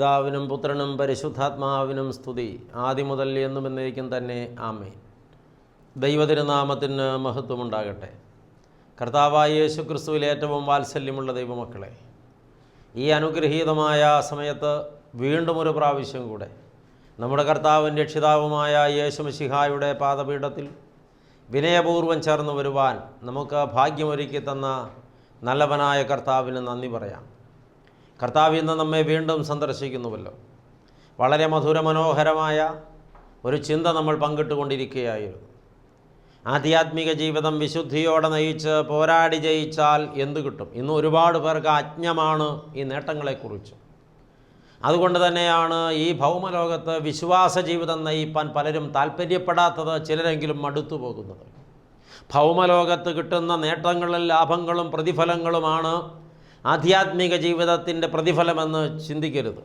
പിതാവിനും പുത്രനും പരിശുദ്ധാത്മാവിനും സ്തുതി, ആദ്യം മുതൽ എന്നും എന്നേക്കും തന്നെ ആമേൻ. ദൈവതിരുനാമത്തിന് മഹത്വമുണ്ടാകട്ടെ. കർത്താവായ യേശു ക്രിസ്തുവിൽ ഏറ്റവും വാത്സല്യമുള്ള ദൈവമക്കളെ, ഈ അനുഗ്രഹീതമായ സമയത്ത് വീണ്ടും ഒരു പ്രാവശ്യം കൂടെ നമ്മുടെ കർത്താവും രക്ഷിതാവുമായ യേശു മിശിഹായുടെ പാദപീഠത്തിൽ വിനയപൂർവ്വം ചേർന്ന് വരുവാൻ നമുക്ക് ഭാഗ്യമൊരുക്കി തന്ന നല്ലവനായ കർത്താവിന് നന്ദി പറയാം. കർത്താവ് ഇന്ന് നമ്മെ വീണ്ടും സന്ദർശിക്കുന്നുവല്ലോ. വളരെ മധുരമനോഹരമായ ഒരു ചിന്ത നമ്മൾ പങ്കിട്ടുകൊണ്ടിരിക്കുകയായിരുന്നു. ആധ്യാത്മിക ജീവിതം വിശുദ്ധിയോടെ നയിച്ച് പോരാടി ജയിച്ചാൽ എന്തു കിട്ടും? ഇന്ന് ഒരുപാട് പേർക്ക് അജ്ഞമാണ് ഈ നേട്ടങ്ങളെക്കുറിച്ച്. അതുകൊണ്ട് തന്നെയാണ് ഈ ഭൗമലോകത്ത് വിശ്വാസ ജീവിതം നയിപ്പാൻ പലരും താല്പര്യപ്പെടാത്തത്, ചിലരെങ്കിലും മടുത്തു പോകുന്നത്. ഭൗമലോകത്ത് കിട്ടുന്ന നേട്ടങ്ങളും ലാഭങ്ങളും പ്രതിഫലങ്ങളുമാണ് ആധ്യാത്മിക ജീവിതത്തിൻ്റെ പ്രതിഫലമെന്ന് ചിന്തിക്കരുത്.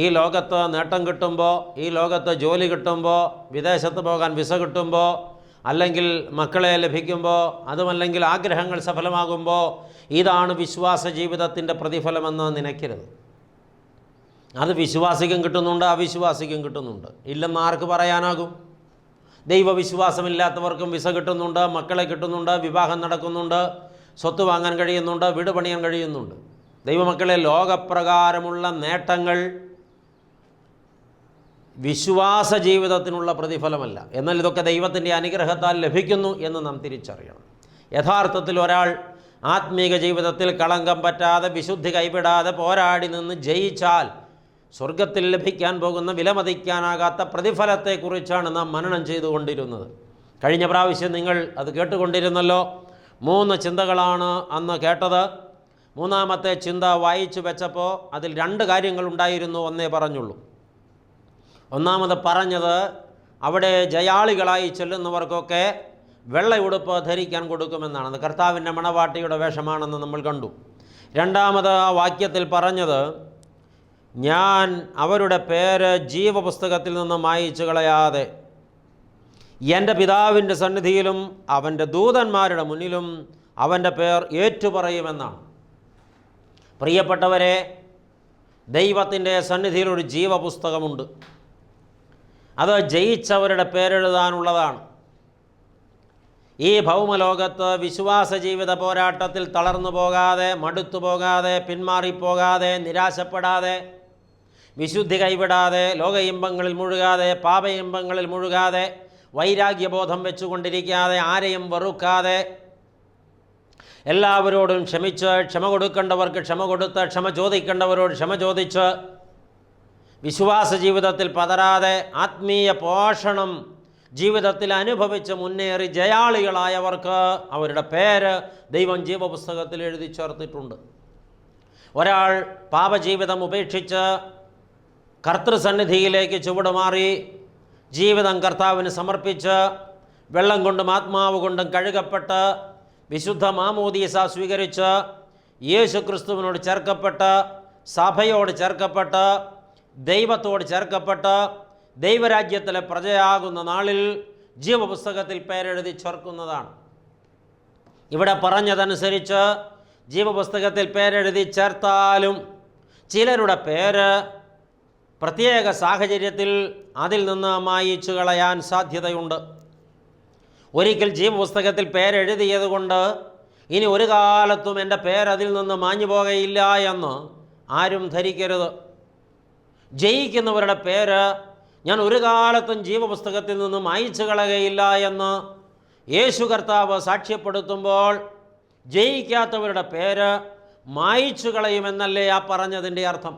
ഈ ലോകത്ത് നേട്ടം കിട്ടുമ്പോൾ, ഈ ലോകത്ത് ജോലി കിട്ടുമ്പോൾ, വിദേശത്ത് പോകാൻ വിസ കിട്ടുമ്പോൾ, അല്ലെങ്കിൽ മക്കളെ ലഭിക്കുമ്പോൾ, അതുമല്ലെങ്കിൽ ആഗ്രഹങ്ങൾ സഫലമാകുമ്പോൾ ഇതാണ് വിശ്വാസ ജീവിതത്തിൻ്റെ പ്രതിഫലമെന്ന് നനയ്ക്കരുത്. അത് വിശ്വാസിക്കും കിട്ടുന്നുണ്ട്, അവിശ്വാസിക്കും കിട്ടുന്നുണ്ട്. ഇല്ലെന്ന് ആർക്ക് പറയാനാകും? ദൈവവിശ്വാസമില്ലാത്തവർക്കും വിസ കിട്ടുന്നുണ്ട്, മക്കളെ കിട്ടുന്നുണ്ട്, വിവാഹം നടക്കുന്നുണ്ട്, സ്വത്ത് വാങ്ങാൻ കഴിയുന്നുണ്ട്, വീട് പണിയാൻ കഴിയുന്നുണ്ട്. ദൈവമക്കളെ, ലോകപ്രകാരമുള്ള നേട്ടങ്ങൾ വിശ്വാസ ജീവിതത്തിനുള്ള പ്രതിഫലമല്ല. എന്നാൽ ഇതൊക്കെ ദൈവത്തിൻ്റെ അനുഗ്രഹത്താൽ ലഭിക്കുന്നു എന്ന് നാം തിരിച്ചറിയണം. യഥാർത്ഥത്തിൽ ഒരാൾ ആത്മീക ജീവിതത്തിൽ കളങ്കം പറ്റാതെ വിശുദ്ധി കൈവിടാതെ പോരാടി നിന്ന് ജയിച്ചാൽ സ്വർഗത്തിൽ ലഭിക്കാൻ പോകുന്ന വിലമതിക്കാനാകാത്ത പ്രതിഫലത്തെക്കുറിച്ചാണ് നാം മനനം ചെയ്തുകൊണ്ടിരുന്നത്. കഴിഞ്ഞ പ്രാവശ്യം നിങ്ങൾ അത് കേട്ടുകൊണ്ടിരുന്നല്ലോ. 3 ചിന്തകളാണ് അന്ന് കേട്ടത്. മൂന്നാമത്തെ ചിന്ത വായിച്ചു വെച്ചപ്പോൾ അതിൽ 2 കാര്യങ്ങളുണ്ടായിരുന്നു, ഒന്നേ പറഞ്ഞുള്ളൂ. ഒന്നാമത് പറഞ്ഞത് അവിടെ ജയാളികളായി ചെല്ലുന്നവർക്കൊക്കെ വെള്ളയുടുപ്പ് ധരിക്കാൻ കൊടുക്കുമെന്നാണ്. അത് കർത്താവിൻ്റെ മണവാട്ടിയുടെ വേഷമാണെന്ന് നമ്മൾ കണ്ടു. രണ്ടാമത് ആ വാക്യത്തിൽ പറഞ്ഞത്, ഞാൻ അവരുടെ പേര് ജീവപുസ്തകത്തിൽ നിന്ന് മായിച്ചു കളയാതെ എൻ്റെ പിതാവിൻ്റെ സന്നിധിയിലും അവൻ്റെ ദൂതന്മാരുടെ മുന്നിലും അവൻ്റെ പേർ ഏറ്റുപറയുമെന്നാണ്. പ്രിയപ്പെട്ടവരെ, ദൈവത്തിൻ്റെ സന്നിധിയിൽ ഒരു ജീവപുസ്തകമുണ്ട്. അത് ജയിച്ചവരുടെ പേരെഴുതാനുള്ളതാണ്. ഈ ഭൗമലോകത്ത് വിശ്വാസ ജീവിത പോരാട്ടത്തിൽ തളർന്നു പോകാതെ, മടുത്തു പോകാതെ, പിന്മാറിപ്പോകാതെ, നിരാശപ്പെടാതെ, വിശുദ്ധി കൈവിടാതെ, ലോക ഇമ്പങ്ങളിൽ മുഴുകാതെ, പാപ ഇമ്പങ്ങളിൽ മുഴുകാതെ, വൈരാഗ്യബോധം വെച്ചുകൊണ്ടിരിക്കാതെ, ആരെയും വെറുക്കാതെ, എല്ലാവരോടും ക്ഷമിച്ച്, ക്ഷമ കൊടുക്കേണ്ടവർക്ക് ക്ഷമ കൊടുത്ത്, ക്ഷമ ചോദിക്കേണ്ടവരോട് ക്ഷമ ചോദിച്ച്, വിശ്വാസ ജീവിതത്തിൽ പതരാതെ, ആത്മീയ പോഷണം ജീവിതത്തിൽ അനുഭവിച്ച് മുന്നേറി ജയാളികളായവർക്ക് അവരുടെ പേര് ദൈവം ജീവപുസ്തകത്തിൽ എഴുതി ചേർത്തിട്ടുണ്ട്. ഒരാൾ പാപജീവിതം ഉപേക്ഷിച്ച് കർത്തൃസന്നിധിയിലേക്ക് ചുവടുമാറി ജീവിതം കർത്താവിന് സമർപ്പിച്ച് വെള്ളം കൊണ്ടും ആത്മാവ് കൊണ്ടും കഴുകപ്പെട്ട് വിശുദ്ധ മാമോദീസ സ്വീകരിച്ച് യേശു ക്രിസ്തുവിനോട് ചേർക്കപ്പെട്ട് സഭയോട് ചേർക്കപ്പെട്ട് ദൈവത്തോട് ചേർക്കപ്പെട്ട് ദൈവരാജ്യത്തിലെ പ്രജയാകുന്ന നാളിൽ ജീവപുസ്തകത്തിൽ പേരെഴുതി ചേർക്കുന്നതാണ്. ഇവിടെ പറഞ്ഞതനുസരിച്ച് ജീവപുസ്തകത്തിൽ പേരെഴുതി ചേർത്താലും ചിലരുടെ പേര് പ്രത്യേക സാഹചര്യത്തിൽ അതിൽ നിന്ന് മായിച്ചു കളയാൻ സാധ്യതയുണ്ട്. ഒരിക്കൽ ജീവപുസ്തകത്തിൽ പേരെഴുതിയത് കൊണ്ട് ഇനി ഒരു കാലത്തും എൻ്റെ പേരതിൽ നിന്ന് മാഞ്ഞു പോകുകയില്ല എന്ന് ആരും ധരിക്കരുത്. ജയിക്കുന്നവരുടെ പേര് ഞാൻ ഒരു കാലത്തും ജീവപുസ്തകത്തിൽ നിന്ന് മായിച്ചു കളയുകയില്ല എന്ന് യേശു കർത്താവ് സാക്ഷ്യപ്പെടുത്തുമ്പോൾ ജയിക്കാത്തവരുടെ പേര് മായിച്ചു കളയുമെന്നല്ലേ ആ പറഞ്ഞതിൻ്റെ അർത്ഥം?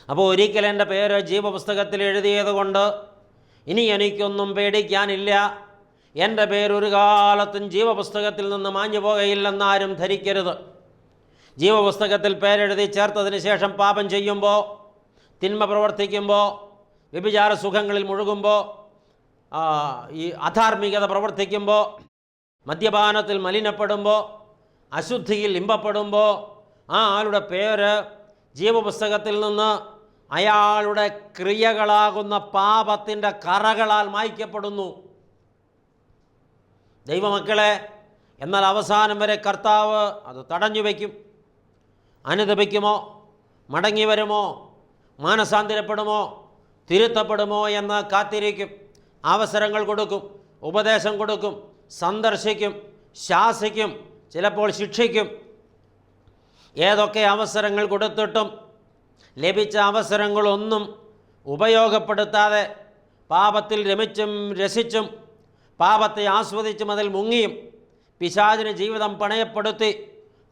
അപ്പോൾ ഒരിക്കൽ എൻ്റെ പേര് ജീവപുസ്തകത്തിൽ എഴുതിയത് കൊണ്ട് ഇനി എനിക്കൊന്നും പേടിക്കാനില്ല, എൻ്റെ പേരൊരു കാലത്തും ജീവപുസ്തകത്തിൽ നിന്ന് മാഞ്ഞു പോകുകയില്ലെന്നാരും ധരിക്കരുത്. ജീവപുസ്തകത്തിൽ പേരെഴുതി ചേർത്തതിന് ശേഷം പാപം ചെയ്യുമ്പോൾ, തിന്മ പ്രവർത്തിക്കുമ്പോൾ, വ്യഭിചാര സുഖങ്ങളിൽ മുഴുകുമ്പോൾ, ഈ അധാർമികത പ്രവർത്തിക്കുമ്പോൾ, മദ്യപാനത്തിൽ മലിനപ്പെടുമ്പോൾ, അശുദ്ധിയിൽ ഇമ്പപ്പെടുമ്പോൾ ആ ആളുടെ പേര് ജീവപുസ്തകത്തിൽ നിന്ന് അയാളുടെ ക്രിയകളാകുന്ന പാപത്തിൻ്റെ കറകളാൽ മായ്ക്കപ്പെടുന്നു. ദൈവമക്കളെ, എന്നാൽ അവസാനം വരെ കർത്താവ് അത് തടഞ്ഞു വയ്ക്കും. അനുദപിക്കുമോ, മടങ്ങി വരുമോ, മാനസാന്തരപ്പെടുമോ, തിരുത്തപ്പെടുമോ എന്ന് കാത്തിരിക്കും. അവസരങ്ങൾ കൊടുക്കും, ഉപദേശം കൊടുക്കും, സന്ദർശിക്കും, ശാസിക്കും, ചിലപ്പോൾ ശിക്ഷിക്കും. ഏതൊക്കെ അവസരങ്ങൾ കൊടുത്തിട്ടും ലഭിച്ച അവസരങ്ങളൊന്നും ഉപയോഗപ്പെടുത്താതെ പാപത്തിൽ രമിച്ചും രസിച്ചും പാപത്തെ ആസ്വദിച്ചും അതിൽ മുങ്ങിയും പിശാചിന് ജീവിതം പണയപ്പെടുത്തി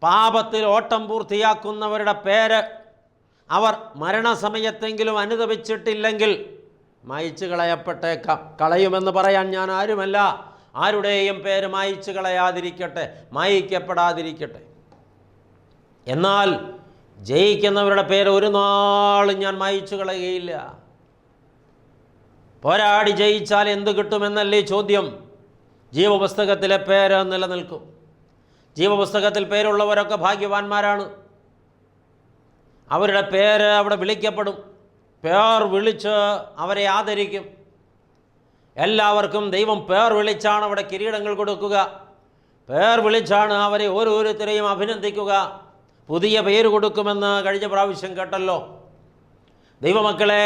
പാപത്തിൽ ഓട്ടം പൂർത്തിയാക്കുന്നവരുടെ പേര് അവർ മരണസമയത്തെങ്കിലും അനുദപിച്ചിട്ടില്ലെങ്കിൽ മായിച്ചു കളയപ്പെട്ടേക്കാം. കളയുമെന്ന് പറയാൻ ഞാൻ ആരുമല്ല. ആരുടെയും പേര് മായിച്ചു കളയാതിരിക്കട്ടെ, മായിക്കപ്പെടാതിരിക്കട്ടെ. എന്നാൽ ജയിക്കുന്നവരുടെ പേര് ഒരു നാളും ഞാൻ മായിച്ചു കളയുകയില്ല. പോരാടി ജയിച്ചാൽ എന്ത് കിട്ടുമെന്നല്ലേ ചോദ്യം. ജീവപുസ്തകത്തിലെ പേര് നിലനിൽക്കും. ജീവപുസ്തകത്തിൽ പേരുള്ളവരൊക്കെ ഭാഗ്യവാന്മാരാണ്. അവരുടെ പേര് അവിടെ വിളിക്കപ്പെടും. പേർ വിളിച്ച് അവരെ ആദരിക്കും. എല്ലാവർക്കും ദൈവം പേർ വിളിച്ചാണ് അവിടെ കിരീടങ്ങൾ കൊടുക്കുക. പേർ വിളിച്ചാണ് അവരെ ഓരോരുത്തരെയും അഭിനന്ദിക്കുക. പുതിയ പേര് കൊടുക്കുമെന്ന് കഴിഞ്ഞ പ്രാവശ്യം കേട്ടല്ലോ. ദൈവമക്കളെ,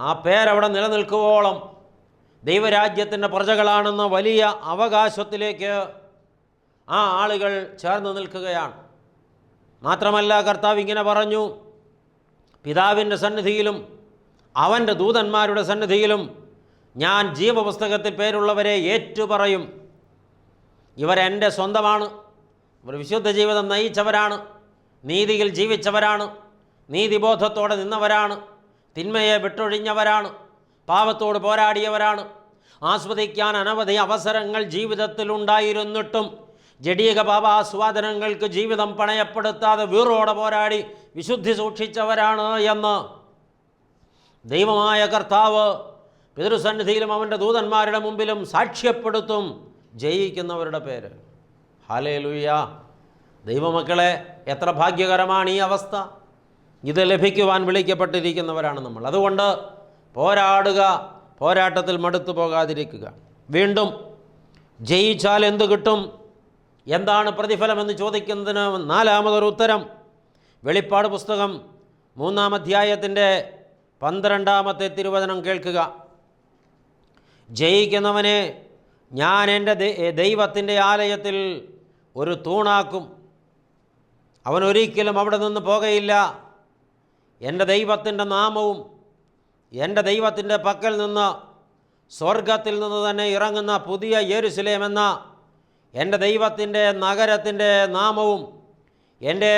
ആ പേരവിടെ നിലനിൽക്കുവോളം ദൈവരാജ്യത്തിൻ്റെ പ്രജകളാണെന്ന വലിയ അവകാശത്തിലേക്ക് ആ ആളുകൾ ചേർന്ന് നിൽക്കുകയാണ്. മാത്രമല്ല, കർത്താവ് ഇങ്ങനെ പറഞ്ഞു, പിതാവിൻ്റെ സന്നിധിയിലും അവൻ്റെ ദൂതന്മാരുടെ സന്നിധിയിലും ഞാൻ ജീവപുസ്തകത്തിൽ പേരുള്ളവരെ ഏറ്റുപറയും. ഇവരെൻ്റെ സ്വന്തമാണ്. ഇവർ വിശുദ്ധ ജീവിതം നയിച്ചവരാണ്, നീതിയിൽ ജീവിച്ചവരാണ്, നീതിബോധത്തോടെ നിന്നവരാണ്, തിന്മയെ വിട്ടൊഴിഞ്ഞവരാണ്, പാപത്തോട് പോരാടിയവരാണ്. ആസ്വദിക്കാൻ അനവധി അവസരങ്ങൾ ജീവിതത്തിലുണ്ടായിരുന്നിട്ടും ജഡീക പാപാസ്വാദനങ്ങൾക്ക് ജീവിതം പണയപ്പെടുത്താതെ വീറോടെ പോരാടി വിശുദ്ധി സൂക്ഷിച്ചവരാണ് എന്ന് ദൈവമായ കർത്താവ് പിതൃസന്നിധിയിലും അവൻ്റെ ദൂതന്മാരുടെ മുമ്പിലും സാക്ഷ്യപ്പെടുത്തും. ജയിക്കുന്നവരുടെ പേര്. ഹല്ലേലൂയ. ദൈവമക്കളെ, എത്ര ഭാഗ്യകരമാണ് ഈ അവസ്ഥ. ഇത് ലഭിക്കുവാൻ വിളിക്കപ്പെട്ടിരിക്കുന്നവരാണ് നമ്മൾ. അതുകൊണ്ട് പോരാടുക, പോരാട്ടത്തിൽ മടുത്തു പോകാതിരിക്കുക. വീണ്ടും ജയിച്ചാൽ എന്തു കിട്ടും, എന്താണ് പ്രതിഫലമെന്ന് ചോദിക്കുന്നതിന് നാലാമതൊരു ഉത്തരം വെളിപ്പാട് പുസ്തകം 3-ാം അധ്യായത്തിൻ്റെ 12-ാമത്തെ തിരുവചനം കേൾക്കുക. ജയിക്കുന്നവനെ ഞാൻ എൻ്റെ ദൈവത്തിൻ്റെ ആലയത്തിൽ ഒരു തൂണാക്കും. അവനൊരിക്കലും അവിടെ നിന്ന് പോകയില്ല. എൻ്റെ ദൈവത്തിൻ്റെ നാമവും എൻ്റെ ദൈവത്തിൻ്റെ പക്കൽ നിന്ന് സ്വർഗത്തിൽ നിന്ന് തന്നെ ഇറങ്ങുന്ന പുതിയ യെരുശലേം എന്ന എൻ്റെ ദൈവത്തിൻ്റെ നഗരത്തിൻ്റെ നാമവും എൻ്റെ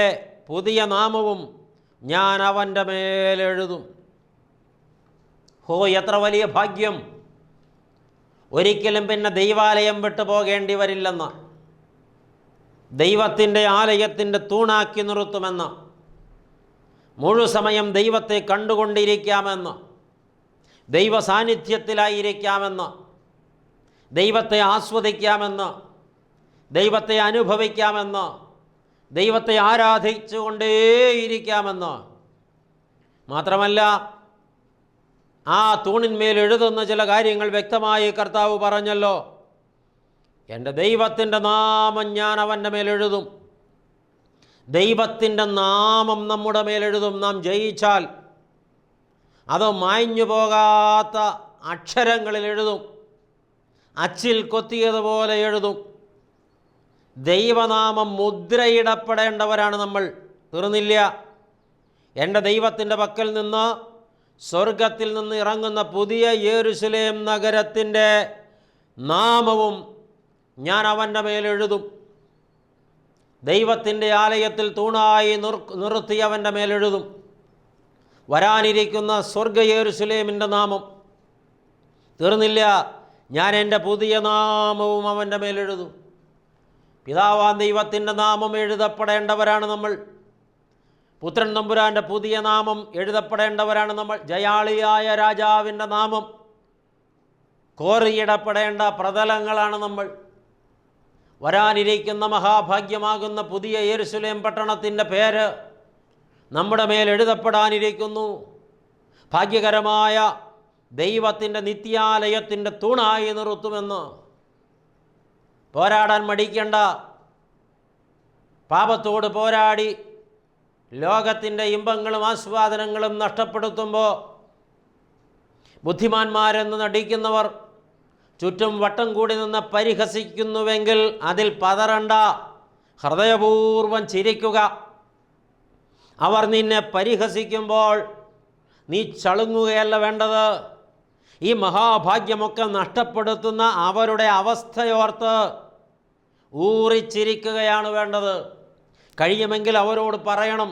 പുതിയ നാമവും ഞാൻ അവൻ്റെ മേലെഴുതും. ഹോ, എത്ര വലിയ ഭാഗ്യം! ഒരിക്കലും പിന്നെ ദൈവാലയം വിട്ടു പോകേണ്ടി വരില്ലെന്ന്, ദൈവത്തിൻ്റെ ആലയത്തിൻ്റെ തൂണാക്കി നിർത്തുമെന്ന്, മുഴുസമയം ദൈവത്തെ കണ്ടുകൊണ്ടിരിക്കാമെന്ന്, ദൈവ സാന്നിധ്യത്തിലായിരിക്കാമെന്ന്, ദൈവത്തെ ആസ്വദിക്കാമെന്ന്, ദൈവത്തെ അനുഭവിക്കാമെന്ന്, ദൈവത്തെ ആരാധിച്ചുകൊണ്ടേയിരിക്കാമെന്ന്. മാത്രമല്ല, ആ തൂണിന്മേൽ എഴുതുന്ന ചില കാര്യങ്ങൾ വ്യക്തമായി കർത്താവ് പറഞ്ഞല്ലോ. എൻ്റെ ദൈവത്തിൻ്റെ നാമം ഞാൻ അവൻ്റെ മേലെഴുതും. ദൈവത്തിൻ്റെ നാമം നമ്മുടെ മേലെഴുതും. നാം ജയിച്ചാൽ അത് മായ്ഞ്ഞു പോകാത്ത അക്ഷരങ്ങളിൽ എഴുതും, അച്ചിൽ കൊത്തിയതുപോലെ എഴുതും. ദൈവനാമം മുദ്രയിടപ്പെടേണ്ടവരാണ് നമ്മൾ. തീർന്നില്ല. എൻ്റെ ദൈവത്തിൻ്റെ പക്കൽ നിന്ന് സ്വർഗത്തിൽ നിന്ന് ഇറങ്ങുന്ന പുതിയ യെരുശലേം നഗരത്തിൻ്റെ നാമവും ഞാൻ അവൻ്റെ മേലെഴുതും. ദൈവത്തിൻ്റെ ആലയത്തിൽ തൂണായി നിർത്തി അവൻ്റെ മേലെഴുതും. വരാനിരിക്കുന്ന സ്വർഗ യെരുശലേമിൻ്റെ നാമം. തീർന്നില്ല. ഞാൻ എൻ്റെ പുതിയ നാമവും അവൻ്റെ മേലെഴുതും. പിതാവാം ദൈവത്തിൻ്റെ നാമം എഴുതപ്പെടേണ്ടവരാണ് നമ്മൾ. പുത്രൻ തമ്പുരാൻ്റെ പുതിയ നാമം എഴുതപ്പെടേണ്ടവരാണ് നമ്മൾ. ജയാളിയായ രാജാവിൻ്റെ നാമം കോറിയിടപ്പെടേണ്ട പ്രതലങ്ങളാണ് നമ്മൾ. വരാനിരിക്കുന്ന മഹാഭാഗ്യമാകുന്ന പുതിയ യെരുശലേം പട്ടണത്തിൻ്റെ പേര് നമ്മുടെ മേൽ എഴുതപ്പെടാനിരിക്കുന്നു. ഭാഗ്യകരമായ ദൈവത്തിൻ്റെ നിത്യാലയത്തിൻ്റെ തൂണായി നിർത്തുമെന്ന്. പോരാടാൻ മടിക്കേണ്ട. പാപത്തോട് പോരാടി ലോകത്തിൻ്റെ ഇമ്പങ്ങളും ആസ്വാദനങ്ങളും നഷ്ടപ്പെടുത്തുമ്പോൾ ബുദ്ധിമാന്മാരെന്ന് നടിക്കുന്നവർ ചുറ്റും വട്ടം കൂടി നിന്ന് പരിഹസിക്കുന്നുവെങ്കിൽ അതിൽ പതറണ്ട, ഹൃദയപൂർവ്വം ചിരിക്കുക. അവർ നിന്നെ പരിഹസിക്കുമ്പോൾ നീ ചളുങ്ങുകയല്ല വേണ്ടത്. ഈ മഹാഭാഗ്യമൊക്കെ നഷ്ടപ്പെടുത്തുന്ന അവരുടെ അവസ്ഥയോർത്ത് ഊറിച്ചിരിക്കുകയാണ് വേണ്ടത്. കഴിയുമെങ്കിൽ അവരോട് പറയണം,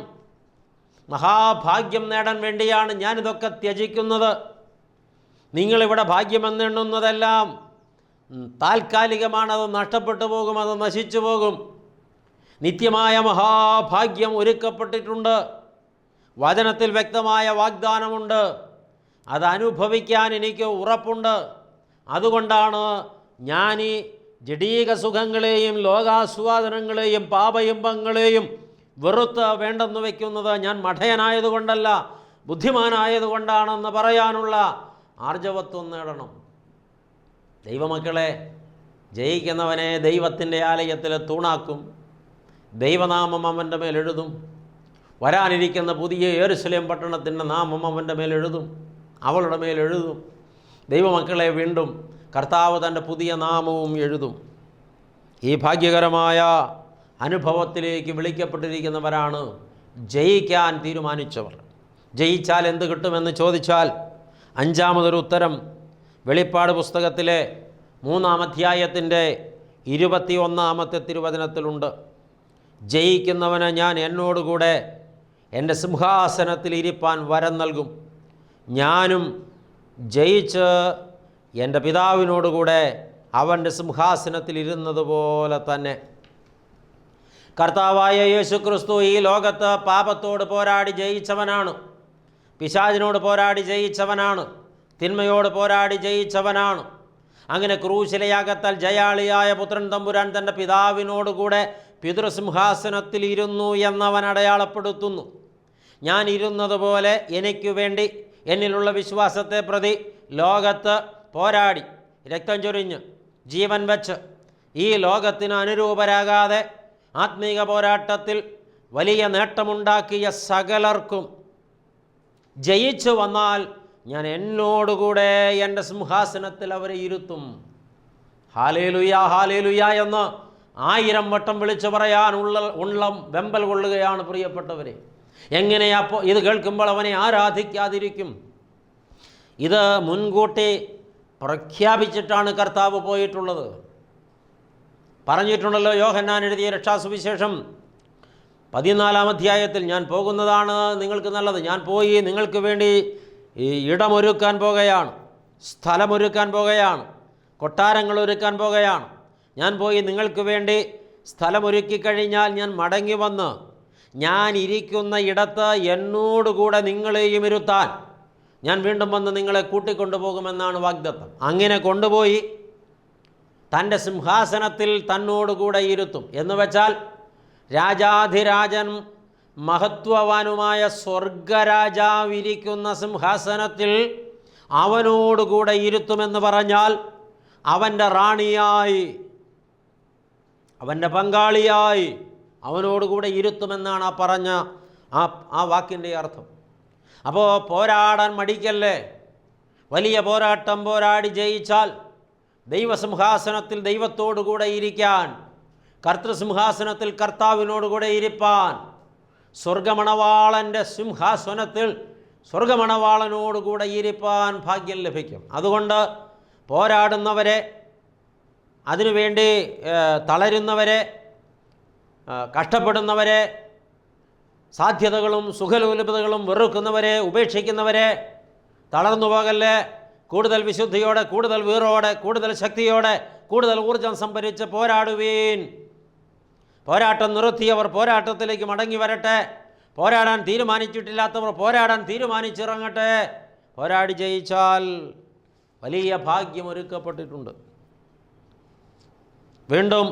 മഹാഭാഗ്യം നേടാൻ വേണ്ടിയാണ് ഞാനിതൊക്കെ ത്യജിക്കുന്നത്. നിങ്ങളിവിടെ ഭാഗ്യമെന്നെണ്ണുന്നതെല്ലാം താൽക്കാലികമാണ്, അത് നഷ്ടപ്പെട്ടു പോകും, അത് നശിച്ചു പോകും. നിത്യമായ മഹാഭാഗ്യം ഒരുക്കപ്പെട്ടിട്ടുണ്ട്. വചനത്തിൽ വ്യക്തമായ വാഗ്ദാനമുണ്ട്. അത് അനുഭവിക്കാൻ എനിക്ക് ഉറപ്പുണ്ട്. അതുകൊണ്ടാണ് ഞാൻ ഈ ജഡീക സുഖങ്ങളെയും ലോകാസ്വാദനങ്ങളെയും പാപയിമ്പങ്ങളെയും വെറുത്ത് വേണ്ടെന്ന് വയ്ക്കുന്നത്. ഞാൻ മഠയനായതുകൊണ്ടല്ല, ബുദ്ധിമാനായതുകൊണ്ടാണെന്ന് പറയാനുള്ള ആർജവത്വം നേടണം. ദൈവമക്കളെ, ജയിക്കുന്നവനെ ദൈവത്തിൻ്റെ ആലയത്തിൽ തൂണാക്കും. ദൈവനാമം അവൻ്റെ മേൽ എഴുതും. വരാനിരിക്കുന്ന പുതിയ യെരുശലേം പട്ടണത്തിൻ്റെ നാമം അവൻ്റെ മേൽ എഴുതും, അവളുടെ മേൽ എഴുതും. ദൈവമക്കളെ, വീണ്ടും കർത്താവ് തൻ്റെ പുതിയ നാമവും എഴുതും. ഈ ഭാഗ്യകരമായ അനുഭവത്തിലേക്ക് വിളിക്കപ്പെട്ടിരിക്കുന്നവരാണ് ജയിക്കാൻ തീരുമാനിച്ചവർ. ജയിച്ചാൽ എന്ത് കിട്ടുമെന്ന് ചോദിച്ചാൽ അഞ്ചാമതൊരു ഉത്തരം വെളിപ്പാട് പുസ്തകത്തിലെ 3-ാം അധ്യായത്തിൻ്റെ 21-ാമത്തെ തിരുവചനത്തിലുണ്ട്. ജയിക്കുന്നവന് ഞാൻ എന്നോടുകൂടെ എൻ്റെ സിംഹാസനത്തിൽ ഇരിപ്പാൻ വരം നൽകും. ഞാനും ജയിച്ച് എൻ്റെ പിതാവിനോടുകൂടെ അവൻ്റെ സിംഹാസനത്തിൽ ഇരുന്നതുപോലെ തന്നെ. കർത്താവായ യേശുക്രിസ്തു ഈ ലോകത്ത് പാപത്തോട് പോരാടി ജയിച്ചവനാണ്, പിശാചിനോട് പോരാടി ജയിച്ചവനാണ്, തിന്മയോട് പോരാടി ജയിച്ചവനാണ്. അങ്ങനെ ക്രൂശിലെ യാഗത്താൽ ജയാളിയായ പുത്രൻ തമ്പുരാൻ തൻ്റെ പിതാവിനോടുകൂടെ പിതൃസിംഹാസനത്തിൽ ഇരുന്നു എന്നവൻ അടയാളപ്പെടുത്തുന്നു. ഞാൻ ഇരുന്നതുപോലെ എനിക്ക് വേണ്ടി എന്നിലുള്ള വിശ്വാസത്തെ പ്രതി ലോകത്ത് പോരാടി രക്തം ചൊരിഞ്ഞ് ജീവൻ വച്ച് ഈ ലോകത്തിന് അനുരൂപരാകാതെ ആത്മീക പോരാട്ടത്തിൽ വലിയ നേട്ടമുണ്ടാക്കിയ സകലർക്കും ജയിച്ചു വന്നാൽ ഞാൻ എന്നോടുകൂടെ എൻ്റെ സിംഹാസനത്തിൽ അവരെ ഇരുത്തും. ഹാലേലുയ ഹാലേലുയ എന്ന് 1000 വട്ടം വിളിച്ചു പറയാൻ ഉള്ളം വെമ്പൽ കൊള്ളുകയാണ് പ്രിയപ്പെട്ടവരെ. എങ്ങനെയാപ്പോൾ ഇത് കേൾക്കുമ്പോൾ അവനെ ആരാധിക്കാതിരിക്കും? ഇത് മുൻകൂട്ടി പ്രഖ്യാപിച്ചിട്ടാണ് കർത്താവ് പോയിട്ടുള്ളത്. പറഞ്ഞിട്ടുണ്ടല്ലോ, യോഹന്നാൻ എഴുതിയ രക്ഷാസുവിശേഷം 14-ാം അധ്യായത്തിൽ, ഞാൻ പോകുന്നതാണ് നിങ്ങൾക്ക് നല്ലത്. ഞാൻ പോയി നിങ്ങൾക്ക് വേണ്ടി ഇടമൊരുക്കാൻ പോകുകയാണ്, സ്ഥലമൊരുക്കാൻ പോകുകയാണ്, കൊട്ടാരങ്ങൾ ഒരുക്കാൻ പോകുകയാണ്. ഞാൻ പോയി നിങ്ങൾക്ക് വേണ്ടി സ്ഥലമൊരുക്കി കഴിഞ്ഞാൽ ഞാൻ മടങ്ങി വന്ന് ഞാൻ ഇരിക്കുന്ന ഇടത്ത് എന്നോടുകൂടെ നിങ്ങളെയും ഇരുത്താൻ ഞാൻ വീണ്ടും വന്ന് നിങ്ങളെ കൂട്ടിക്കൊണ്ടുപോകുമെന്നാണ് വാഗ്ദത്തം. അങ്ങനെ കൊണ്ടുപോയി തൻ്റെ സിംഹാസനത്തിൽ തന്നോടുകൂടെ ഇരുത്തും. എന്ന് വെച്ചാൽ രാജാധിരാജൻ മഹത്വവാനുമായ സ്വർഗരാജാവിരിക്കുന്ന സിംഹാസനത്തിൽ അവനോടുകൂടെ ഇരുത്തുമെന്ന് പറഞ്ഞാൽ അവൻ്റെ റാണിയായി, അവൻ്റെ പങ്കാളിയായി അവനോടുകൂടെ ഇരുത്തുമെന്നാണ് ആ പറഞ്ഞ ആ വാക്കിൻ്റെ അർത്ഥം. അപ്പോൾ പോരാടാൻ മടിക്കല്ലേ. വലിയ പോരാട്ടം പോരാടി ജയിച്ചാൽ ദൈവസിംഹാസനത്തിൽ ദൈവത്തോടുകൂടെ ഇരിക്കാൻ, കർത്തൃസിംഹാസനത്തിൽ കർത്താവിനോടുകൂടെ ഇരിപ്പാൻ, സ്വർഗമണവാളൻ്റെ സിംഹാസനത്തിൽ സ്വർഗമണവാളനോടുകൂടെ ഇരിപ്പാൻ ഭാഗ്യം ലഭിക്കും. അതുകൊണ്ട് പോരാടുന്നവരെ, അതിനുവേണ്ടി തളരുന്നവരെ, കഷ്ടപ്പെടുന്നവരെ, സാധ്യതകളും സുഖലോലുപതകളും വെറുക്കുന്നവരെ, ഉപേക്ഷിക്കുന്നവരെ തളർന്നു പോകല്ലേ. കൂടുതൽ വിശുദ്ധിയോടെ, കൂടുതൽ വീറോടെ, കൂടുതൽ ശക്തിയോടെ, കൂടുതൽ ഊർജം സംഭരിച്ച് പോരാടുവീൻ. പോരാട്ടം നിർത്തിയവർ പോരാട്ടത്തിലേക്ക് മടങ്ങി വരട്ടെ. പോരാടാൻ തീരുമാനിച്ചിട്ടില്ലാത്തവർ പോരാടാൻ തീരുമാനിച്ചിറങ്ങട്ടെ. പോരാടി ജയിച്ചാൽ വലിയ ഭാഗ്യം ഒരുക്കപ്പെട്ടിട്ടുണ്ട്. വീണ്ടും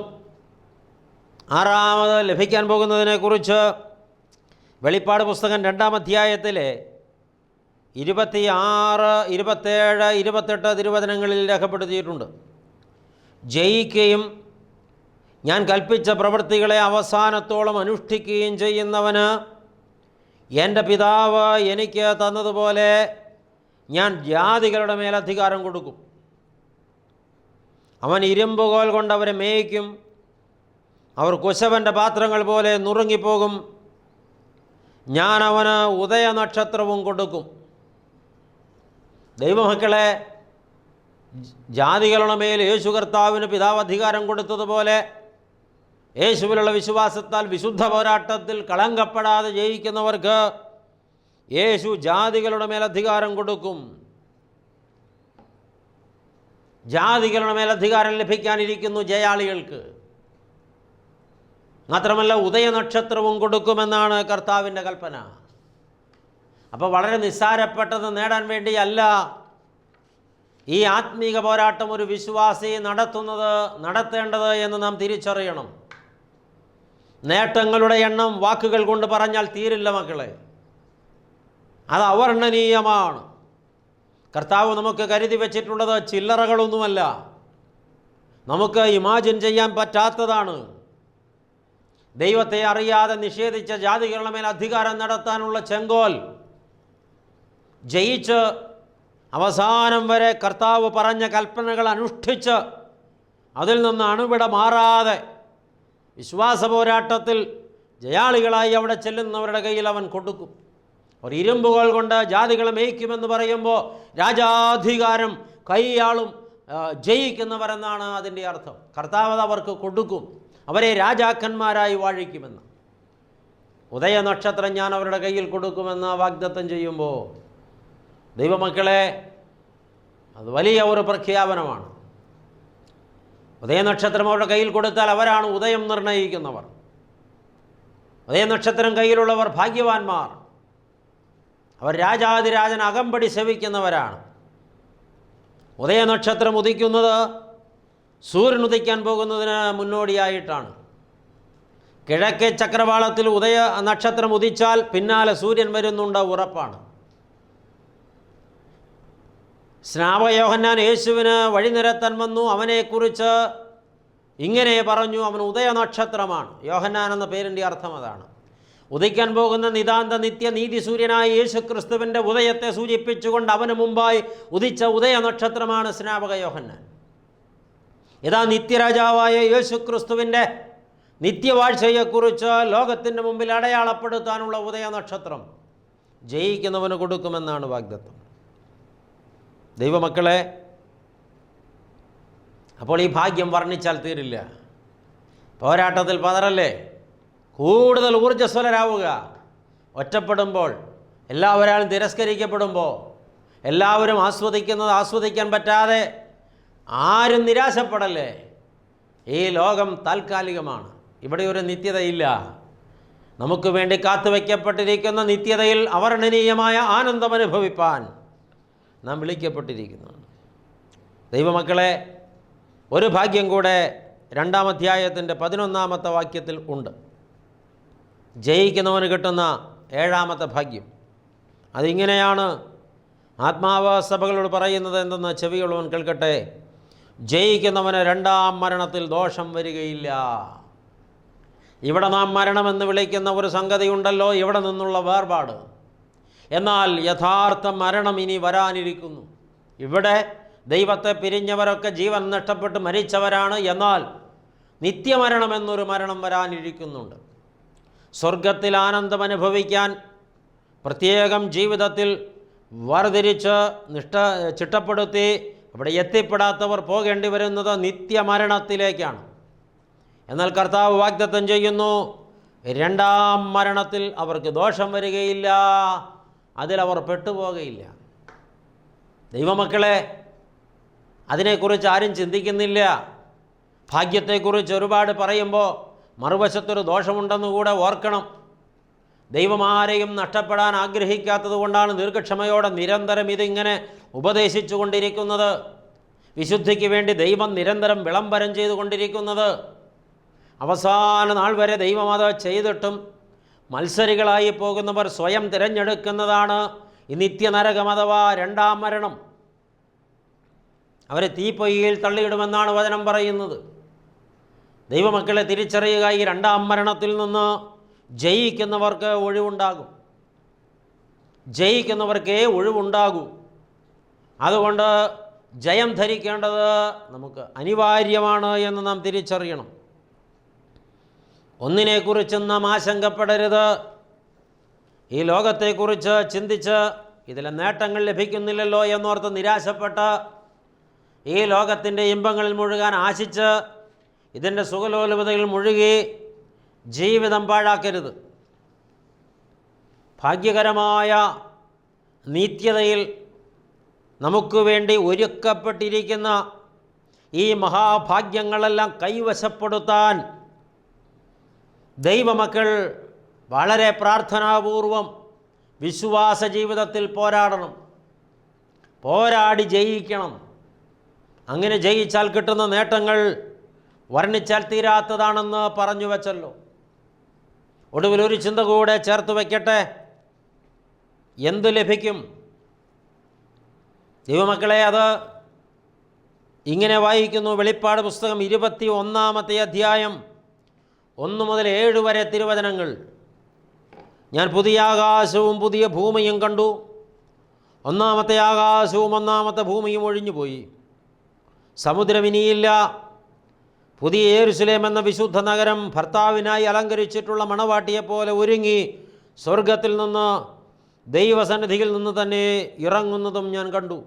6ാമത് ലഭിക്കാൻ പോകുന്നതിനെക്കുറിച്ച് വെളിപ്പാട് പുസ്തകം 2-ാം അധ്യായത്തിലെ 26, 27, 28 തിരുവചനങ്ങളിൽ രേഖപ്പെടുത്തിയിട്ടുണ്ട്. ജയിക്കുകയും ഞാൻ കൽപ്പിച്ച പ്രവൃത്തികളെ അവസാനത്തോളം അനുഷ്ഠിക്കുകയും ചെയ്യുന്നവന് എൻ്റെ പിതാവ് എനിക്ക് തന്നതുപോലെ ഞാൻ ജാതികളുടെ മേൽ അധികാരം കൊടുക്കും. അവൻ ഇരുമ്പുകോൽ കൊണ്ട് അവരെ മേയ്ക്കും. അവർ കുശവൻ്റെ പാത്രങ്ങൾ പോലെ നുറുങ്ങിപ്പോകും. ഞാൻ അവന് ഉദയനക്ഷത്രവും കൊടുക്കും. ദൈവമക്കളെ, ജാതികളുടെ മേൽ യേശു കർത്താവിന് പിതാവ് അധികാരം കൊടുത്തതുപോലെ യേശുവിലുള്ള വിശ്വാസത്താൽ വിശുദ്ധ പോരാട്ടത്തിൽ കളങ്കപ്പെടാതെ ജയിക്കുന്നവർക്ക് യേശു ജാതികളുടെ മേൽ അധികാരം കൊടുക്കും. ജാതികളുടെ മേൽ അധികാരം ലഭിക്കാനിരിക്കുന്നു ജയാളികൾക്ക്. മാത്രമല്ല ഉദയനക്ഷത്രവും കൊടുക്കുമെന്നാണ് കർത്താവിൻ്റെ കൽപ്പന. അപ്പോൾ വളരെ നിസ്സാരപ്പെട്ടത് നേടാൻ വേണ്ടിയല്ല ഈ ആത്മീക പോരാട്ടം ഒരു വിശ്വാസി നടത്തേണ്ടത് എന്ന് നാം തിരിച്ചറിയണം. നേട്ടങ്ങളുടെ എണ്ണം വാക്കുകൾ കൊണ്ട് പറഞ്ഞാൽ തീരില്ല മക്കളെ. അത് അവർണ്ണനീയമാണ്. കർത്താവ് നമുക്ക് കരുതി വച്ചിട്ടുള്ളത് ചില്ലറകളൊന്നുമല്ല, നമുക്ക് ഇമാജിൻ ചെയ്യാൻ പറ്റാത്തതാണ്. ദൈവത്തെ അറിയാതെ നിഷേധിച്ച ജാതികളുടെ മേൽ അധികാരം നടത്താനുള്ള ചെങ്കോൽ ജയിച്ച് അവസാനം വരെ കർത്താവ് പറഞ്ഞ കൽപ്പനകൾ അനുഷ്ഠിച്ച് അതിൽ നിന്ന് അണുവിട മാറാതെ വിശ്വാസ പോരാട്ടത്തിൽ ജയാളികളായി അവിടെ ചെല്ലുന്നവരുടെ കയ്യിൽ അവൻ കൊടുക്കും. ഒരു ഇരുമ്പുകൾ കൊണ്ട് ജാതികളെ മേയ്ക്കുമെന്ന് പറയുമ്പോൾ രാജാധികാരം കൈയാളും ജയിക്കുന്നവരെന്നാണ് അതിൻ്റെ അർത്ഥം. കർത്താവ് അവർക്ക് കൊടുക്കും, അവരെ രാജാക്കന്മാരായി വാഴിക്കുമെന്ന്. ഉദയനക്ഷത്രം ഞാൻ അവരുടെ കയ്യിൽ കൊടുക്കുമെന്ന് വാഗ്ദത്തം ചെയ്യുമ്പോൾ ദൈവമക്കളെ, അത് വലിയ ഒരു പ്രഖ്യാപനമാണ്. ഉദയനക്ഷത്രം അവരുടെ കയ്യിൽ കൊടുത്താൽ അവരാണ് ഉദയം നിർണ്ണയിക്കുന്നവർ. ഉദയനക്ഷത്രം കയ്യിലുള്ളവർ ഭാഗ്യവാന്മാർ. അവർ രാജാതിരാജൻ അകമ്പടി സേവിക്കുന്നവരാണ്. ഉദയനക്ഷത്രം ഉദിക്കുന്നത് സൂര്യൻ ഉദിക്കാൻ പോകുന്നതിന് മുന്നോടിയായിട്ടാണ്. കിഴക്കേ ചക്രവാളത്തിൽ ഉദയ നക്ഷത്രം ഉദിച്ചാൽ പിന്നാലെ സൂര്യൻ വരുന്നുണ്ട്, ഉറപ്പാണ്. സ്നാപകയോഹന്നാൻ യേശുവിന് വഴിനിരത്താൻ വന്നു. അവനെക്കുറിച്ച് ഇങ്ങനെ പറഞ്ഞു, അവൻ ഉദയനക്ഷത്രമാണ്. യോഹന്നാൻ എന്ന പേരിൻ്റെ അർത്ഥം അതാണ്. ഉദിക്കാൻ പോകുന്ന നിതാന്ത നിത്യ നീതി സൂര്യനായ യേശു ക്രിസ്തുവിൻ്റെ ഉദയത്തെ സൂചിപ്പിച്ചുകൊണ്ട് അവന് മുമ്പായി ഉദിച്ച ഉദയനക്ഷത്രമാണ് സ്നാപക യോഹന്നാൻ. ഇതാ നിത്യരാജാവായ യേശു ക്രിസ്തുവിൻ്റെ നിത്യവാഴ്ചയെക്കുറിച്ച് ലോകത്തിൻ്റെ മുമ്പിൽ അടയാളപ്പെടുത്താനുള്ള ഉദയനക്ഷത്രം ജയിക്കുന്നവന് കൊടുക്കുമെന്നാണ് വാഗ്ദത്തം. ദൈവമക്കളെ, അപ്പോൾ ഈ ഭാഗ്യം വർണ്ണിച്ചാൽ തീരില്ല. പോരാട്ടത്തിൽ പതറല്ലേ, കൂടുതൽ ഊർജ്ജസ്വലരാവുക. ഒറ്റപ്പെടുമ്പോൾ, എല്ലാവരും തിരസ്കരിക്കപ്പെടുമ്പോൾ, എല്ലാവരും ആസ്വദിക്കുന്നത് ആസ്വദിക്കാൻ പറ്റാതെ ആരും നിരാശപ്പെടല്ലേ. ഈ ലോകം താൽക്കാലികമാണ്, ഇവിടെ ഒരു നിത്യതയില്ല. നമുക്ക് വേണ്ടി കാത്തുവയ്ക്കപ്പെട്ടിരിക്കുന്ന നിത്യതയിൽ അവർണ്ണനീയമായ ആനന്ദം അനുഭവിപ്പാൻ നാം വിളിക്കപ്പെട്ടിരിക്കുന്നു. ദൈവമക്കളെ, ഒരു ഭാഗ്യം കൂടെ 2-ാം അധ്യായത്തിൻ്റെ 11-ാമത്തെ വാക്യത്തിൽ ഉണ്ട്. ജയിക്കുന്നവന് കിട്ടുന്ന 7-ാമത്തെ ഭാഗ്യം. അതിങ്ങനെയാണ് ആത്മാവ് സഭകളോട് പറയുന്നത് എന്തെന്ന് ചെവിയുള്ളവൻ കേൾക്കട്ടെ. ജയിക്കുന്നവന് 2-ാം മരണത്തിൽ ദോഷം വരികയില്ല. ഇവിടെ നാം മരണമെന്ന് വിളിക്കുന്ന ഒരു സംഗതിയുണ്ടല്ലോ, ഇവിടെ നിന്നുള്ള വേർപാട്. എന്നാൽ യഥാർത്ഥ മരണം ഇനി വരാനിരിക്കുന്നു. ഇവിടെ ദൈവത്തെ പിരിഞ്ഞവരൊക്കെ ജീവൻ നഷ്ടപ്പെട്ട് മരിച്ചവരാണ്. എന്നാൽ നിത്യമരണമെന്നൊരു മരണം വരാനിരിക്കുന്നുണ്ട്. സ്വർഗത്തിൽ ആനന്ദം അനുഭവിക്കാൻ പ്രത്യേകം ജീവിതത്തിൽ വേർതിരിച്ച് ചിട്ടപ്പെടുത്തി അവിടെ എത്തിപ്പെടാത്തവർ പോകേണ്ടി വരുന്നത് നിത്യമരണത്തിലേക്കാണ്. എന്നാൽ കർത്താവ് വാഗ്ദത്തം ചെയ്യുന്നു, 2-ാം മരണത്തിൽ അവർക്ക് ദോഷം വരികയില്ല, അതിലവർ പെട്ടുപോകുകയില്ല. ദൈവമക്കളെ, അതിനെക്കുറിച്ച് ആരും ചിന്തിക്കുന്നില്ല. ഭാഗ്യത്തെക്കുറിച്ച് ഒരുപാട് പറയുമ്പോൾ മറുവശത്തൊരു ദോഷമുണ്ടെന്നുകൂടെ ഓർക്കണം. ദൈവം ആരെയും നഷ്ടപ്പെടാൻ ആഗ്രഹിക്കാത്തത് കൊണ്ടാണ് ദീർഘക്ഷമയോടെ നിരന്തരം ഇതിങ്ങനെ ഉപദേശിച്ചു കൊണ്ടിരിക്കുന്നത്. വിശുദ്ധിക്ക് വേണ്ടി ദൈവം നിരന്തരം വിളംബരം ചെയ്തുകൊണ്ടിരിക്കുന്നത്. അവസാന നാൾ വരെ ദൈവം അത് ചെയ്തിട്ടും മത്സരികളായി പോകുന്നവർ സ്വയം തിരഞ്ഞെടുക്കുന്നതാണ് ഈ നിത്യനരകം അഥവാ 2-ാം മരണം. അവരെ തീപ്പൊയ്യിൽ തള്ളിയിടുമെന്നാണ് വചനം പറയുന്നത്. ദൈവമക്കളെ തിരിച്ചറിയുക, ഈ 2-ാം മരണത്തിൽ നിന്ന് ജയിക്കുന്നവർക്ക് ഒഴിവുണ്ടാകും. ജയിക്കുന്നവർക്കേ ഒഴിവുണ്ടാകൂ. അതുകൊണ്ട് ജയം ധരിക്കേണ്ടത് നമുക്ക് അനിവാര്യമാണ് എന്ന് നാം തിരിച്ചറിയണം. ഒന്നിനെക്കുറിച്ചും നാം ആശങ്കപ്പെടരുത്. ഈ ലോകത്തെക്കുറിച്ച് ചിന്തിച്ച് ഇതിലെ നേട്ടങ്ങൾ ലഭിക്കുന്നില്ലല്ലോ എന്നോർത്ത് നിരാശപ്പെട്ട് ഈ ലോകത്തിൻ്റെ ഇമ്പങ്ങളിൽ മുഴുകാൻ ആശിച്ച് ഇതിൻ്റെ സുഖലോലുപതയിൽ മുഴുകി ജീവിതം പാഴാക്കരുത്. ഭാഗ്യകരമായ നിത്യതയിൽ നമുക്ക് വേണ്ടി ഒരുക്കപ്പെട്ടിരിക്കുന്ന ഈ മഹാഭാഗ്യങ്ങളെല്ലാം കൈവശപ്പെടുത്താൻ ദൈവമക്കൾ വളരെ പ്രാർത്ഥനാപൂർവം വിശ്വാസ ജീവിതത്തിൽ പോരാടണം, പോരാടി ജയിക്കണം. അങ്ങനെ ജയിച്ചാൽ കിട്ടുന്ന നേട്ടങ്ങൾ വർണ്ണിച്ചാൽ തീരാത്തതാണെന്ന് പറഞ്ഞു വച്ചല്ലോ. ഒടുവിൽ ഒരു ചിന്ത കൂടെ ചേർത്ത് വയ്ക്കട്ടെ. എന്തു ലഭിക്കും? ദൈവമക്കളെ, അത് ഇങ്ങനെ വായിക്കുന്നു. വെളിപ്പാട് പുസ്തകം 21-ാമത്തെ അധ്യായം 1 മുതൽ 7 വരെ തിരുവചനങ്ങൾ. ഞാൻ പുതിയ ആകാശവും പുതിയ ഭൂമിയും കണ്ടു. 1-ാമത്തെ ആകാശവും 1-ാമത്തെ ഭൂമിയും ഒഴിഞ്ഞുപോയി. സമുദ്രം ഇനിയില്ല. പുതിയ യെരൂശലേം എന്ന വിശുദ്ധ നഗരം ഭർത്താവിനായി അലങ്കരിച്ചിട്ടുള്ള മണവാട്ടിയെപ്പോലെ ഒരുങ്ങി സ്വർഗത്തിൽ നിന്ന് ദൈവസന്നിധിയിൽ നിന്ന് തന്നെ ഇറങ്ങുന്നതും ഞാൻ കണ്ടു.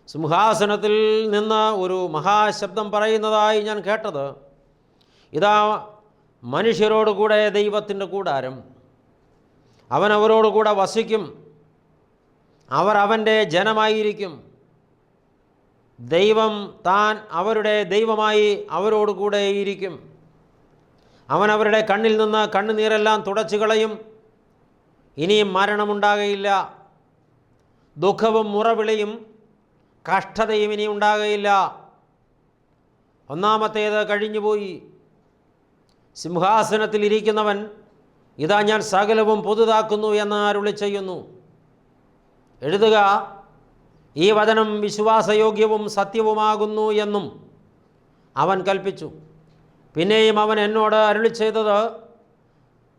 സിംഹാസനത്തിൽ നിന്ന് ഒരു മഹാശബ്ദം പറയുന്നതായി ഞാൻ കേട്ടത്, ഇതാ മനുഷ്യരോടുകൂടെ ദൈവത്തിൻ്റെ കൂടാരം, അവൻ അവരോടുകൂടെ വസിക്കും, അവർ അവൻ്റെ ജനമായിരിക്കും, ദൈവം താൻ അവരുടെ ദൈവമായി അവരോടുകൂടെ ഇരിക്കും. അവൻ അവരുടെ കണ്ണിൽ നിന്ന് കണ്ണുനീരെല്ലാം തുടച്ചു കളയും. ഇനിയും മരണമുണ്ടാകയില്ല, ദുഃഖവും മുറവിളിയും കഷ്ടതയും ഇനി ഉണ്ടാകയില്ല. ഒന്നാമത്തേത് കഴിഞ്ഞുപോയി. സിംഹാസനത്തിൽ ഇരിക്കുന്നവൻ, ഇതാ ഞാൻ സകലവും പുതുതാക്കുന്നു എന്ന് അരുളി ചെയ്യുന്നു. എഴുതുക, ഈ വചനം വിശ്വാസയോഗ്യവും സത്യവുമാകുന്നു എന്നും അവൻ കൽപ്പിച്ചു. പിന്നെയും അവൻ എന്നോട് അരുളി ചെയ്തത്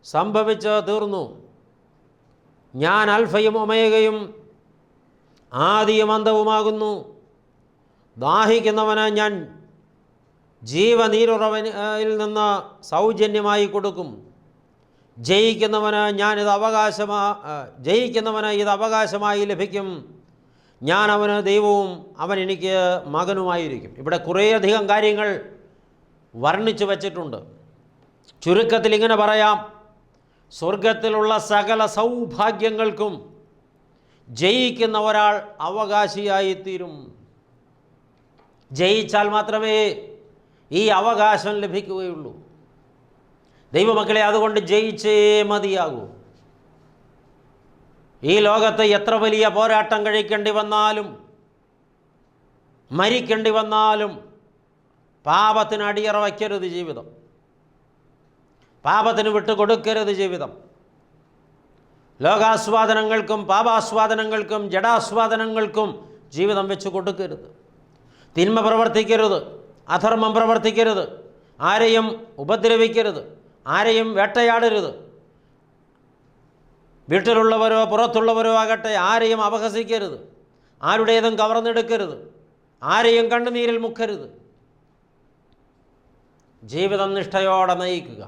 സംഭവിച്ച് തീർന്നു. ഞാൻ അൽഫയും ഒമേഗയും ആദിയും അന്തവുമാകുന്നു. ദാഹിക്കുന്നവന് ഞാൻ ജീവനീരുറവനിൽ നിന്ന് സൗജന്യമായി കൊടുക്കും. ജയിക്കുന്നവന് ഇത് അവകാശമായി ലഭിക്കും. ഞാൻ അവന് ദൈവവും അവൻ എനിക്ക് മകനുമായിരിക്കും. ഇവിടെ കുറേയധികം കാര്യങ്ങൾ വർണ്ണിച്ചു വച്ചിട്ടുണ്ട്. ചുരുക്കത്തിൽ ഇങ്ങനെ പറയാം, സ്വർഗത്തിലുള്ള സകല സൗഭാഗ്യങ്ങൾക്കും ജയിക്കുന്ന ഒരാൾ അവകാശിയായിത്തീരും. ജയിച്ചാൽ മാത്രമേ ഈ അവകാശം ലഭിക്കുകയുള്ളൂ. ദൈവമക്കളെ, അതുകൊണ്ട് ജയിച്ചേ മതിയാകൂ. ഈ ലോകത്ത് എത്ര വലിയ പോരാട്ടം കഴിക്കേണ്ടി വന്നാലും, മരിക്കേണ്ടി വന്നാലും പാപത്തിന് അടിയറ വയ്ക്കരുത് ജീവിതം. പാപത്തിന് വിട്ടുകൊടുക്കരുത് ജീവിതം. ലോകാസ്വാദനങ്ങൾക്കും പാപാസ്വാദനങ്ങൾക്കും ജഡാസ്വാദനങ്ങൾക്കും ജീവിതം വെച്ച് കൊടുക്കരുത്. തിന്മ പ്രവർത്തിക്കരുത്, അധർമ്മം പ്രവർത്തിക്കരുത്, ആരെയും ഉപദ്രവിക്കരുത്, ആരെയും വേട്ടയാടരുത്. വീട്ടിലുള്ളവരോ പുറത്തുള്ളവരോ ആകട്ടെ ആരെയും അപഹസിക്കരുത്, ആരുടേതും കവർന്നെടുക്കരുത്, ആരെയും കണ്ണുനീരിൽ മുക്കരുത്. ജീവിതം നിഷ്ഠയോടെ നയിക്കുക.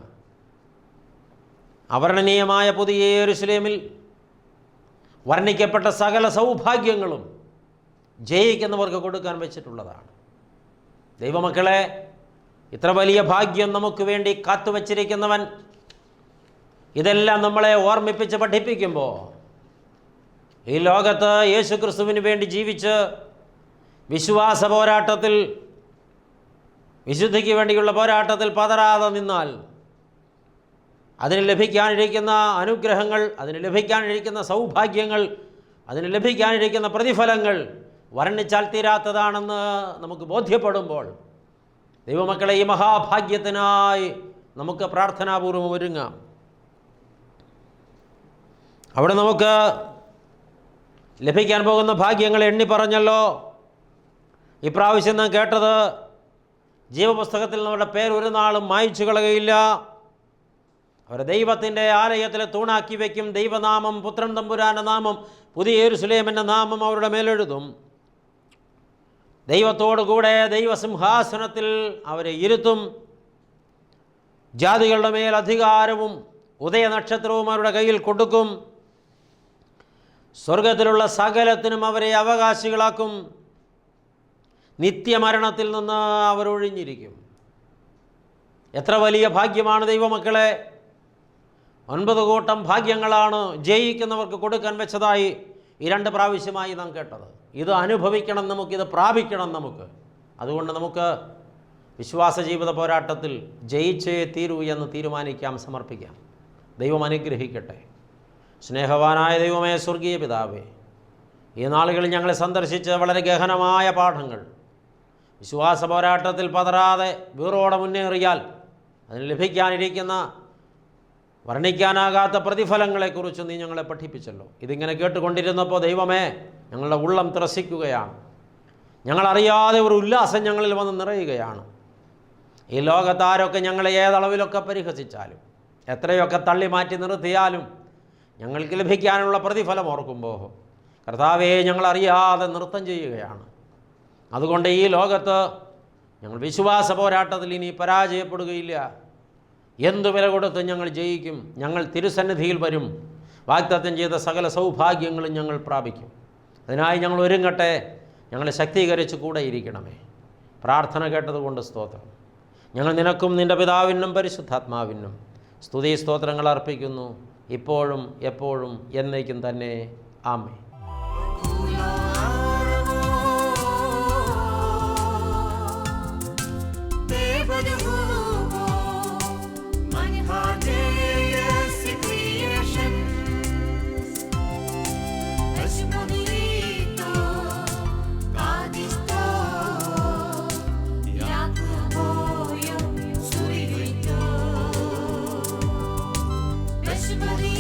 അവർണ്ണനീയമായ പുതിയ യെരൂശലേമിൽ വർണ്ണിക്കപ്പെട്ട സകല സൗഭാഗ്യങ്ങളും ജയിക്കുന്നവർക്ക് കൊടുക്കാൻ വെച്ചിട്ടുള്ളതാണ്. ദൈവമക്കളെ, ഇത്ര വലിയ ഭാഗ്യം നമുക്ക് വേണ്ടി കാത്തുവച്ചിരിക്കുന്നവൻ ഇതെല്ലാം നമ്മളെ ഓർമ്മിപ്പിച്ച് പഠിപ്പിക്കുമ്പോൾ ഈ ലോകത്ത് യേശുക്രിസ്തുവിന് വേണ്ടി ജീവിച്ച് വിശ്വാസ പോരാട്ടത്തിൽ, വിശുദ്ധിക്ക് വേണ്ടിയുള്ള പോരാട്ടത്തിൽ പതറാതെ നിന്നാൽ അതിന് ലഭിക്കാനിരിക്കുന്ന അനുഗ്രഹങ്ങൾ, അതിന് ലഭിക്കാനിരിക്കുന്ന സൗഭാഗ്യങ്ങൾ, അതിന് ലഭിക്കാനിരിക്കുന്ന പ്രതിഫലങ്ങൾ വർണ്ണിച്ചാൽ തീരാത്തതാണെന്ന് നമുക്ക് ബോധ്യപ്പെടുമ്പോൾ ദൈവമക്കളെ, ഈ മഹാഭാഗ്യത്തിനായി നമുക്ക് പ്രാർത്ഥനാപൂർവ്വം ഒരുങ്ങാം. അവിടെ നമുക്ക് ലഭിക്കാൻ പോകുന്ന ഭാഗ്യങ്ങൾ എണ്ണി പറഞ്ഞല്ലോ. ഇപ്രാവശ്യം നാം കേട്ടത്, ജീവപുസ്തകത്തിൽ നമ്മുടെ പേര് ഒരു നാളും മായ്ച്ചു കളയുകയില്ല, അവരെ ദൈവത്തിൻ്റെ ആലയത്തിൽ തൂണാക്കി വയ്ക്കും. ദൈവനാമം, പുത്രൻ തമ്പുരാൻ്റെ നാമം, പുതിയ യെരൂശലേമിൻ്റെ നാമം അവരുടെ മേലെഴുതും. ദൈവത്തോടു കൂടെ ദൈവസിംഹാസനത്തിൽ അവരെ ഇരുത്തും. ജാതികളുടെ മേൽ അധികാരവും ഉദയനക്ഷത്രവും അവരുടെ കയ്യിൽ കൊടുക്കും. സ്വർഗത്തിലുള്ള സകലത്തിനും അവരെ അവകാശികളാക്കും. നിത്യമരണത്തിൽ നിന്ന് അവരൊഴിഞ്ഞിരിക്കും. എത്ര വലിയ ഭാഗ്യമാണ് ദൈവമക്കളെ! 9 കൂട്ടം ഭാഗ്യങ്ങളാണ് ജയിക്കുന്നവർക്ക് കൊടുക്കാൻ വെച്ചതായി ഈ 2 പ്രാവശ്യമായി നാം കേട്ടത്. ഇത് അനുഭവിക്കണം നമുക്കിത് പ്രാപിക്കണം നമുക്ക്. അതുകൊണ്ട് നമുക്ക് വിശ്വാസ ജീവിത പോരാട്ടത്തിൽ ജയിച്ചേ തീരൂ എന്ന് തീരുമാനിക്കാം, സമർപ്പിക്കാം. ദൈവം അനുഗ്രഹിക്കട്ടെ. സ്നേഹവാനായ ദൈവമേ, സ്വർഗീയ പിതാവേ, ഈ നാളുകളിൽ ഞങ്ങളെ സന്ദർശിച്ച് വളരെ ഗഹനമായ പാഠങ്ങൾ, വിശ്വാസ പോരാട്ടത്തിൽ പതറാതെ വീറോടെ മുന്നേറിയാൽ അതിന് ലഭിക്കാനിരിക്കുന്ന വർണ്ണിക്കാനാകാത്ത പ്രതിഫലങ്ങളെക്കുറിച്ച് നീ ഞങ്ങളെ പഠിപ്പിച്ചല്ലോ. ഇതിങ്ങനെ കേട്ടുകൊണ്ടിരുന്നപ്പോൾ ദൈവമേ, ഞങ്ങളുടെ ഉള്ളം ത്രസിക്കുകയാണ്. ഞങ്ങളറിയാതെ ഒരു ഉല്ലാസം ഞങ്ങളിൽ വന്ന് നിറയുകയാണ്. ഈ ലോകത്താരൊക്കെ ഞങ്ങളെ ഏതളവിലൊക്കെ പരിഹസിച്ചാലും, എത്രയൊക്കെ തള്ളി മാറ്റി നിർത്തിയാലും, ഞങ്ങൾക്ക് ലഭിക്കാനുള്ള പ്രതിഫലം ഓർക്കുമ്പോൾ കർത്താവേ, ഞങ്ങളറിയാതെ നൃത്തം ചെയ്യുകയാണ്. അതുകൊണ്ട് ഈ ലോകത്ത് ഞങ്ങൾ വിശ്വാസ പോരാട്ടത്തിൽ ഇനി പരാജയപ്പെടുകയില്ല. എന്തു വില കൊടുത്ത് ഞങ്ങൾ ജയിക്കും. ഞങ്ങൾ തിരുസന്നിധിയിൽ വരും. വാഗ്ദത്തം ചെയ്ത സകല സൗഭാഗ്യങ്ങളും ഞങ്ങൾ പ്രാപിക്കും. അതിനായി ഞങ്ങൾ ഒരുങ്ങട്ടെ. ഞങ്ങളെ ശക്തീകരിച്ച് കൂടെ ഇരിക്കണമേ. പ്രാർത്ഥന കേട്ടതുകൊണ്ട് സ്തോത്രം. ഞങ്ങൾ നിനക്കും നിൻ്റെ പിതാവിനും പരിശുദ്ധാത്മാവിനും സ്തുതി സ്തോത്രങ്ങൾ അർപ്പിക്കുന്നു, ഇപ്പോഴും എപ്പോഴും എന്നേക്കും തന്നെ. ആമേൻ. Somebody